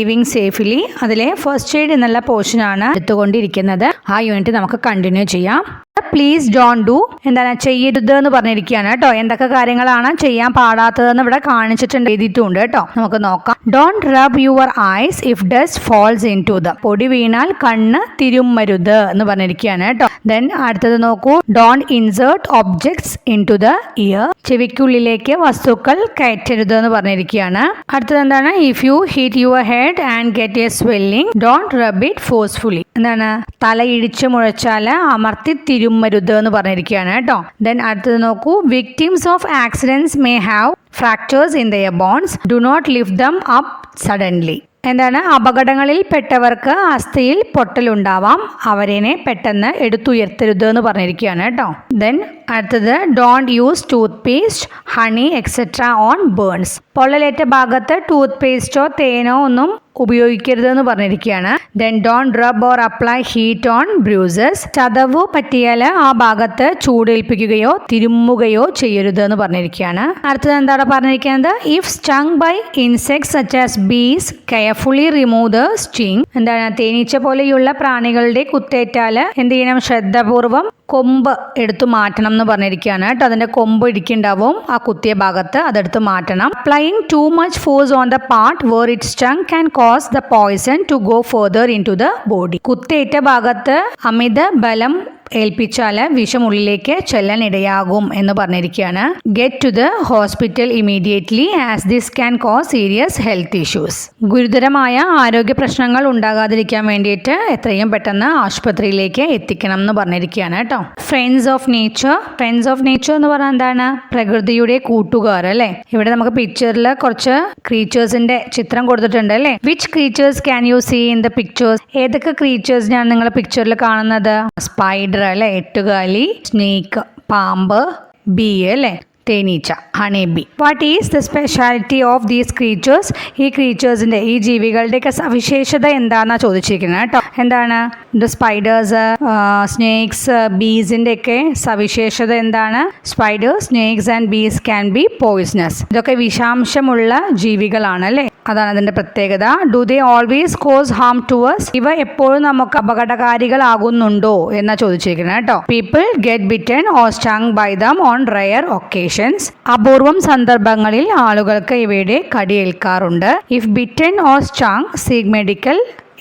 Living safely അതിലെ first aid എന്നുള്ള പോർഷനാണ് എടുത്തുകൊണ്ടിരിക്കുന്നത്. ആ യൂണിറ്റ് നമുക്ക് കണ്ടിന്യൂ ചെയ്യാം. പ്ലീസ് ഡോണ്ട് ഡു എന്താണ് ചെയ്യരുത് എന്ന് പറഞ്ഞിരിക്കുകയാണ് കേട്ടോ. എന്തൊക്കെ കാര്യങ്ങളാണ് ചെയ്യാൻ പാടാത്തതെന്ന് ഇവിടെ കാണിച്ചിട്ടുണ്ട്, എഴുതിയിട്ടുണ്ട് കേട്ടോ. നമുക്ക് നോക്കാം. Don't rub your eyes if dust falls into them. പൊടി വീണാൽ കണ്ണ് തിരുമ്മരുത് എന്ന് പറഞ്ഞിരിക്കുകയാണ് കേട്ടോ. ദെൻ അടുത്തത് നോക്കൂ. Don't insert objects into the ear. ചെവിക്കുള്ളിലേക്ക് വസ്തുക്കൾ കയറ്റരുത് എന്ന് പറഞ്ഞിരിക്കുകയാണ്. അടുത്തത് എന്താണ്? If you hit your head and get a swelling don't rub it forcefully. എന്താണ്? തല ഇടിച്ചു മുഴച്ചാൽ അമർത്തി തിരുമ്മരുത് എന്ന് പറഞ്ഞിരിക്കുകയാണ് കേട്ടോ. ദെൻ അടുത്തത് നോക്കൂ. Victims of accidents may have fractures in their bones do not lift them up suddenly. എന്താണ്? അപകടങ്ങളിൽ പെട്ടവർക്ക് അസ്ഥിയിൽ പൊട്ടലുണ്ടാവാം, അവരെ പെട്ടെന്ന് എടുത്തുയർത്തരുത് എന്ന് പറഞ്ഞിരിക്കുകയാണ് കേട്ടോ. ദെൻ അടുത്തത് don't use toothpaste honey etcetera on burns. പൊള്ളലേറ്റ ഭാഗത്ത് ടൂത്ത് പേസ്റ്റോ തേനോ ഒന്നും ഉപയോഗിക്കരുതെന്ന് പറഞ്ഞിരിക്കുകയാണ്. Then don't rub or apply heat on bruises. ചതവ് പറ്റിയാൽ ആ ഭാഗത്ത് ചൂടേൽപ്പിക്കുകയോ തിരുമ്മുകയോ ചെയ്യരുത് എന്ന് പറഞ്ഞിരിക്കുകയാണ്. അടുത്തത് എന്താണ് പറഞ്ഞിരിക്കുന്നത്? If stung by insects such as bees carefully remove the sting. എന്താണ്? തേനീച്ച പോലെയുള്ള പ്രാണികളുടെ കുത്തേറ്റാൽ എന്ത് ചെയ്യണം? ശ്രദ്ധാപൂർവം കൊമ്പ് എടുത്തു മാറ്റണം എന്ന് പറഞ്ഞിരിക്കുകയാണ് കേട്ടോ. അതിന്റെ കൊമ്പ് ഇടിക്കുണ്ടാവും ആ കുത്തിയ ഭാഗത്ത്, അതെടുത്ത് മാറ്റണം. Applying too much force on the part where it stung can cause the poison to go further into the body. കുത്തേറ്റ ഭാഗത്ത് അമിത ബലം ഏൽപ്പിച്ചാൽ വിഷം ഉള്ളിലേക്ക് ചെല്ലാൻ ഇടയാകും എന്ന് പറഞ്ഞിരിക്കുകയാണ്. Get to the hospital immediately as this can cause serious health issues. ഗുരുതരമായ ആരോഗ്യ പ്രശ്നങ്ങൾ ഉണ്ടാകാതിരിക്കാൻ വേണ്ടിയിട്ട് എത്രയും പെട്ടെന്ന് ആശുപത്രിയിലേക്ക് എത്തിക്കണം എന്ന് പറഞ്ഞിരിക്കുകയാണ് കേട്ടോ. Friends of nature. Friends of nature എന്ന് പറഞ്ഞാൽ എന്താണ്? പ്രകൃതിയുടെ കൂട്ടുകാർ അല്ലേ. ഇവിടെ നമുക്ക് പിക്ചറിൽ കുറച്ച് ക്രീച്ചേഴ്സിന്റെ ചിത്രം കൊടുത്തിട്ടുണ്ട് അല്ലേ. Which creatures can you see in the pictures? ഏതൊക്കെ ക്രീച്ചേഴ്സിനാണ് നിങ്ങൾ പിക്ചറിൽ കാണുന്നത്? സ്പൈഡർ അല്ലെ, എട്ടുകാലി, സ്നേക്ക്, പാമ്പ്, ബി അല്ലെ, തേനീച്ച, honey bee. What is the speciality of these creatures? ഈ ക്രീച്ചേഴ്സിന്റെ, ഈ ജീവികളുടെയൊക്കെ സവിശേഷത എന്താണെന്നാണ് ചോദിച്ചിരിക്കുന്നത് കേട്ടോ. എന്താണ്? ദ സ്പൈഡേഴ്സ്, സ്നേക്സ്, ബീസിന്റെ ഒക്കെ സവിശേഷത എന്താണ്? Spiders, snakes and bees can be poisonous. ഇതൊക്കെ വിഷാംശമുള്ള ജീവികളാണ് അല്ലേ. അതാണ് അതിന്റെ പ്രത്യേകത. Do they always cause harm to us? ഇവ എപ്പോഴും നമുക്ക് അപകടകാരികളാകുന്നുണ്ടോ എന്നാ ചോദിച്ചിരിക്കുന്നത് കേട്ടോ. People get bitten or stung by them on rare occasions. അപൂർവം സന്ദർഭങ്ങളിൽ ആളുകൾക്ക് ഇവയുടെ കടിയേൽക്കാറുണ്ട്. If bitten or stung seek medical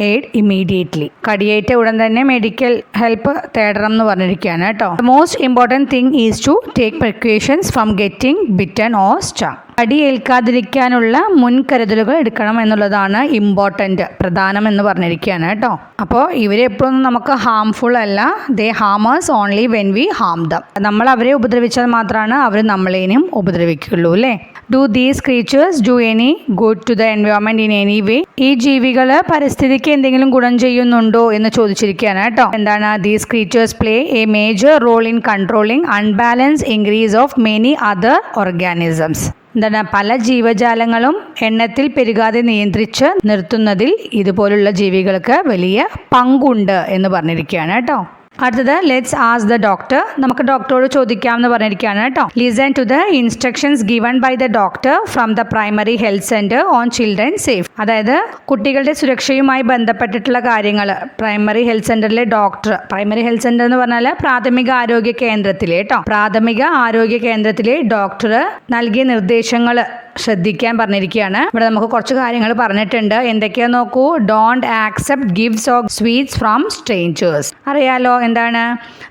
aid immediately. കടിയേറ്റ ഉടൻ തന്നെ മെഡിക്കൽ ഹെൽപ്പ് തേടണം എന്ന് പറഞ്ഞിരിക്കുകയാണ് കേട്ടോ. The most important thing is to take precautions from getting bitten or stung. കടിയേൽക്കാതിരിക്കാനുള്ള മുൻകരുതലുകൾ എടുക്കണം എന്നുള്ളതാണ് ഇമ്പോർട്ടൻറ്റ്, പ്രധാനം എന്ന് പറഞ്ഞിരിക്കുകയാണ് കേട്ടോ. അപ്പോൾ ഇവരെപ്പോഴും നമുക്ക് ഹാംഫുൾ അല്ല. ദേ ഹാമേഴ്സ് only when we harm them. നമ്മൾ അവരെ ഉപദ്രവിച്ചാൽ മാത്രമാണ് അവർ നമ്മളേനും ഉപദ്രവിക്കുള്ളൂ അല്ലേ. Do these creatures do any good to the environment in any way? ഈ ജീവികൾ പരിസ്ഥിതിക്ക് എന്തെങ്കിലും ഗുണം ചെയ്യുന്നുണ്ടോ എന്ന് ചോദിച്ചിരിക്കുകയാണ് കേട്ടോ. എന്താണ്? These creatures play a major role in controlling unbalance increase of many other organisms. എന്താണ്? പല ജീവജാലങ്ങളും എണ്ണത്തിൽ പെരുകാതെ നിയന്ത്രിച്ച് നിർത്തുന്നതിൽ ഇതുപോലുള്ള ജീവികൾക്ക് വലിയ പങ്കുണ്ട് എന്ന് പറഞ്ഞിരിക്കുകയാണ് കേട്ടോ. അടുത്തത് ലെറ്റ്സ് ആസ്ക് ദ ഡോക്ടർ. നമുക്ക് ഡോക്ടറോട് ചോദിക്കാമെന്ന് പറഞ്ഞിരിക്കുകയാണ് കേട്ടോ. Listen to the instructions given by the doctor from the primary health centre on children safe. അതായത് കുട്ടികളുടെ സുരക്ഷയുമായി ബന്ധപ്പെട്ടിട്ടുള്ള കാര്യങ്ങൾ പ്രൈമറി ഹെൽത്ത് സെന്ററിലെ ഡോക്ടർ, പ്രൈമറി ഹെൽത്ത് സെന്റർ എന്ന് പറഞ്ഞാൽ പ്രാഥമിക ആരോഗ്യ കേന്ദ്രത്തിലെ കേട്ടോ, പ്രാഥമിക ആരോഗ്യ കേന്ദ്രത്തിലെ ഡോക്ടർ നൽകിയ നിർദ്ദേശങ്ങൾ ശ്രദ്ധിക്കാൻ പറഞ്ഞിരിക്കുകയാണ്. ഇവിടെ നമുക്ക് കുറച്ച് കാര്യങ്ങൾ പറഞ്ഞിട്ടുണ്ട്. എന്തൊക്കെയാ നോക്കൂ. Don't accept gifts or sweets from strangers. അറിയാലോ എന്താണ്?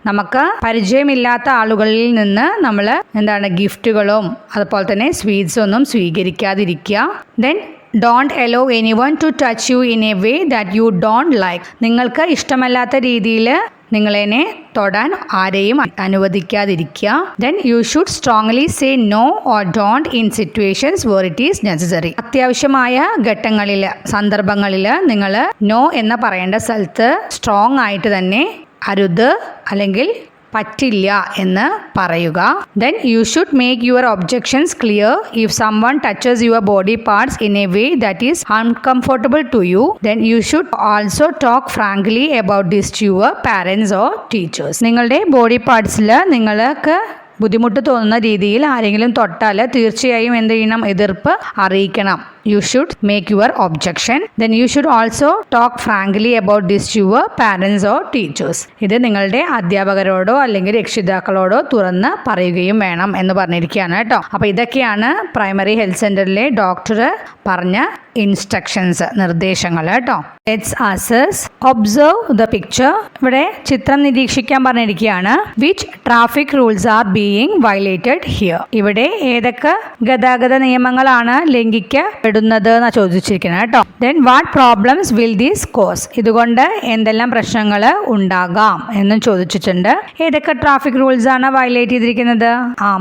നമുക്ക് പരിചയമില്ലാത്ത ആളുകളിൽ നിന്ന് നമ്മൾ എന്താണ് ഗിഫ്റ്റുകളും അതുപോലെ തന്നെ സ്വീറ്റ്സ് ഒന്നും സ്വീകരിക്കാതിരിക്കുക. Then don't allow anyone to touch you in a way that you don't like. നിങ്ങൾക്ക് ഇഷ്ടമല്ലാത്ത രീതിയിൽ നിങ്ങളെന്നെ തൊടാൻ ആരെയും അനുവദിക്കാതിരിക്കുക. Then you should strongly say no or don't in situations where it is necessary. അത്യാവശ്യമായ ഘട്ടങ്ങളിൽ, സന്ദർഭങ്ങളിൽ നിങ്ങൾ നോ എന്ന് പറയേണ്ട സ്ഥലത്ത് സ്ട്രോങ് ആയിട്ട് തന്നെ അരുത് അല്ലെങ്കിൽ പറ്റില്ല എന്ന് പറയുക. Then you should make your objections clear if someone touches your body parts in a way that is uncomfortable to you. Then you should also talk frankly about this to your parents or teachers. നിങ്ങളുടെ body പാർട്സിൽ നിങ്ങൾക്ക് ബുദ്ധിമുട്ട് തോന്നുന്ന രീതിയിൽ ആരെങ്കിലും തൊട്ടാൽ തീർച്ചയായും എന്ത് ചെയ്യണം? എതിർപ്പ് അറിയിക്കണം. you should make your objection. Then you should also talk frankly about this to your parents or teachers. ഇത് നിങ്ങളുടെ അധ്യാപകരോടോ അല്ലെങ്കിൽ രക്ഷിതാക്കളോടോ തുറന്ന് പറയുകയും വേണം എന്ന് പറഞ്ഞിരിക്കുകയാണ് കേട്ടോ. അപ്പോൾ ഇതൊക്കെയാണ് പ്രൈമറി ഹെൽത്ത് സെന്ററിലെ ഡോക്ടർ പറഞ്ഞ ഇൻസ്ട്രക്ഷൻസ്, നിർദ്ദേശങ്ങൾ കേട്ടോ. Let's assess observe the picture. ഇവിടെ ചിത്രം നിരീക്ഷിക്കാൻ പറഞ്ഞിരിക്കുകയാണ്. Which traffic rules are being violated here. ഇവിടെ ഏതൊക്കെ ഗതാഗത നിയമങ്ങളാണ് ലംഘിക്കപ്പെടുന്നത് എന്ന് ചോദിച്ചിരിക്കുന്നത് കേട്ടോ. Then what problems will these cause. ഇതുകൊണ്ട് എന്തെല്ലാം പ്രശ്നങ്ങൾ ഉണ്ടാകാം എന്നും ചോദിച്ചിട്ടുണ്ട്. ഏതൊക്കെ ട്രാഫിക് റൂൾസ് ആണ് വയലേറ്റ് ചെയ്തിരിക്കുന്നത്?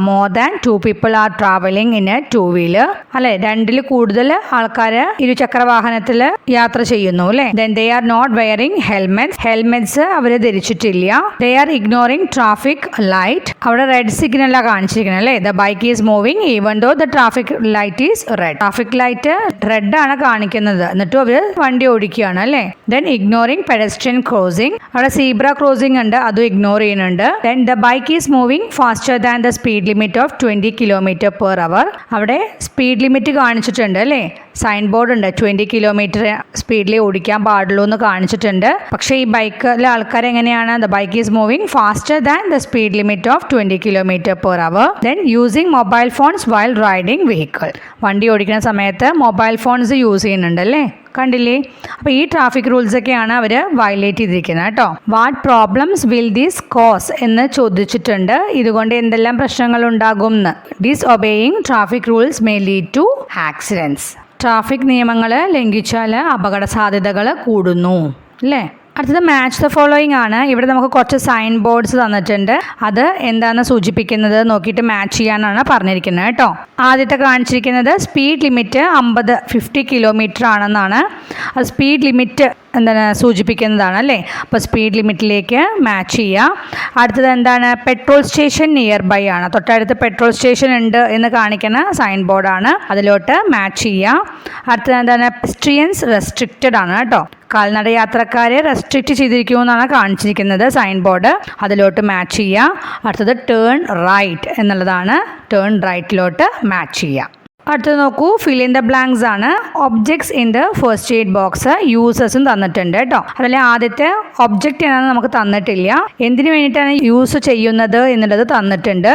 More than 2 people are travelling in a 2-wheeler. അല്ലെ, 2-ൽ കൂടുതൽ ആൾക്കാർ ഇരുചക്ര വാഹനത്തിൽ യാത്ര ചെയ്യുന്നു അല്ലെ. Then they are not wearing helmets അവര് ധരിച്ചിട്ടില്ല. They are ignoring traffic light. അവിടെ റെഡ് സിഗ്നലാണ് കാണിച്ചിരിക്കുന്നത് അല്ലെ. The bike is moving even though the traffic light is red. Traffic light red ആണ് കാണിക്കുന്നത്, എന്നിട്ടും അവര് വണ്ടി ഓടിക്കുകയാണ് അല്ലെ. Then ignoring pedestrian crossing. അവിടെ സീബ്ര ക്രോസിംഗ് ഉണ്ട്, അതും ഇഗ്നോർ ചെയ്യുന്നുണ്ട്. Then the bike is moving faster than the speed limit of 20 km/h. അവിടെ സ്പീഡ് ലിമിറ്റ് കാണിച്ചിട്ടുണ്ട് അല്ലേ. സൈൻ ബോർഡ് ഉണ്ട്, 20 km സ്പീഡിൽ ഓടിക്കാൻ പാടുള്ളൂ എന്ന് കാണിച്ചിട്ടുണ്ട്. പക്ഷേ ഈ ബൈക്കിലെ ആൾക്കാർ എങ്ങനെയാണ്? The bike is moving faster than the speed limit of 20 km/h. Then using mobile phones while riding vehicle. വണ്ടി ഓടിക്കുന്ന സമയത്ത് മൊബൈൽ ഫോൺസ് യൂസ് ചെയ്യുന്നുണ്ട് അല്ലേ, കണ്ടില്ലേ? അപ്പോൾ ഈ ട്രാഫിക് റൂൾസ് ഒക്കെയാണ് അവർ വയലേറ്റ് ചെയ്തിരിക്കുന്നത് കേട്ടോ. What problems will this cause എന്ന് ചോദിച്ചിട്ടുണ്ട്. ഇതുകൊണ്ട് എന്തെല്ലാം പ്രശ്നങ്ങൾ ഉണ്ടാകും എന്ന്. Disobeying traffic rules may lead to accidents. ട്രാഫിക് നിയമങ്ങൾ ലംഘിച്ചാൽ അപകട സാധ്യതകൾ കൂടുന്നു അല്ലേ. അടുത്തത് മാച്ച് ദ ഫോളോയിങ് ആണ്. ഇവിടെ നമുക്ക് കുറച്ച് സൈൻ ബോർഡ്സ് തന്നിട്ടുണ്ട്. അത് എന്താണെന്ന് സൂചിപ്പിക്കുന്നത് നോക്കിയിട്ട് മാച്ച് ചെയ്യാനാണ് പറഞ്ഞിരിക്കുന്നത് കേട്ടോ. ആദ്യത്തെ കാണിച്ചിരിക്കുന്നത് സ്പീഡ് ലിമിറ്റ് 50 km ആണെന്നാണ്. അത് സ്പീഡ് ലിമിറ്റ് എന്താണ് സൂചിപ്പിക്കുന്നതാണ് അല്ലേ. അപ്പോൾ സ്പീഡ് ലിമിറ്റിലേക്ക് മാച്ച് ചെയ്യാം. അടുത്തത് എന്താണ്? പെട്രോൾ സ്റ്റേഷൻ നിയർ ബൈ ആണ്. തൊട്ടടുത്ത് പെട്രോൾ സ്റ്റേഷൻ ഉണ്ട് എന്ന് കാണിക്കുന്ന സൈൻ ബോർഡാണ്, അതിലോട്ട് മാച്ച് ചെയ്യാം. അടുത്തത് എന്താണ്? പെഡസ്ട്രിയൻസ് റെസ്ട്രിക്റ്റഡ് ആണ് കേട്ടോ. കാൽനട യാത്രക്കാരെ റെസ്ട്രിക്റ്റ് ചെയ്തിരിക്കുമെന്നാണ് കാണിച്ചിരിക്കുന്നത് സൈൻ ബോർഡ്, അതിലോട്ട് മാച്ച് ചെയ്യാം. അടുത്തത് ടേൺ റൈറ്റ് എന്നുള്ളതാണ്, ടേൺ റൈറ്റിലോട്ട് മാച്ച് ചെയ്യാം. അടുത്തത് നോക്കൂ, ഫിൽ ഇൻ ദ ബ്ലാങ്ക്സ് ആണ്. Objects in the first aid box യൂസസും തന്നിട്ടുണ്ട് കേട്ടോ. അതിൽ ആദ്യത്തെ ഒബ്ജക്റ്റ് എന്നാണ് നമുക്ക് തന്നിട്ടില്ല. എന്തിനു വേണ്ടിയിട്ടാണ് യൂസ് ചെയ്യുന്നത് എന്നുള്ളത് തന്നിട്ടുണ്ട്.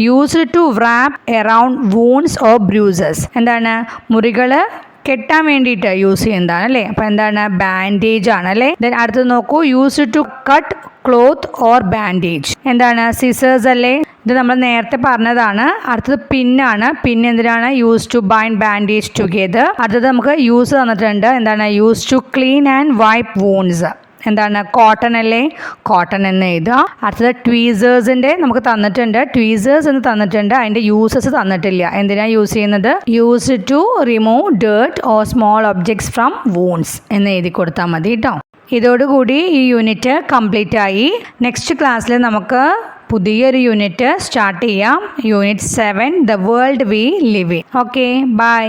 Used to wrap around wounds or bruises. എന്താണ്? മുറികൾ കെട്ടാൻ വേണ്ടിയിട്ട് യൂസ് ചെയ്യുന്നതാണ് അല്ലേ. അപ്പോൾ എന്താണ്? ബാൻഡേജ് ആണ് അല്ലേ. ദെൻ അടുത്തത് നോക്കൂ, use to cut cloth or bandage. എന്താണ്? സിസേഴ്സ് അല്ലേ. ഇത് നമ്മൾ നേരത്തെ പറഞ്ഞതാണ്. അടുത്തത് പിന്നാണ്. പിൻ എന്തിനാണ്? Use to bind bandage together. അടുത്തത് നമുക്ക് യൂസ് തന്നിട്ടുണ്ട്. എന്താണ്? Use to clean and wipe wounds. എന്താണ്? കോട്ടൺ അല്ലേ, കോട്ടൺ എന്ന് എഴുതുക. അടുത്തത് ട്വീസേഴ്സിൻ്റെ നമുക്ക് തന്നിട്ടുണ്ട്, ട്വീസേഴ്സ് എന്ന് തന്നിട്ടുണ്ട്. അതിൻ്റെ യൂസസ് തന്നിട്ടില്ല. എന്തിനാണ് യൂസ് ചെയ്യുന്നത്? Use to remove dirt or small objects from wounds എന്ന് എഴുതി കൊടുത്താൽ മതി കേട്ടോ. ഇതോടുകൂടി ഈ യൂണിറ്റ് കംപ്ലീറ്റ് ആയി. നെക്സ്റ്റ് ക്ലാസ്സിൽ നമുക്ക് പുതിയൊരു യൂണിറ്റ് സ്റ്റാർട്ട് ചെയ്യാം. Unit 7 the world we live in. Okay, by.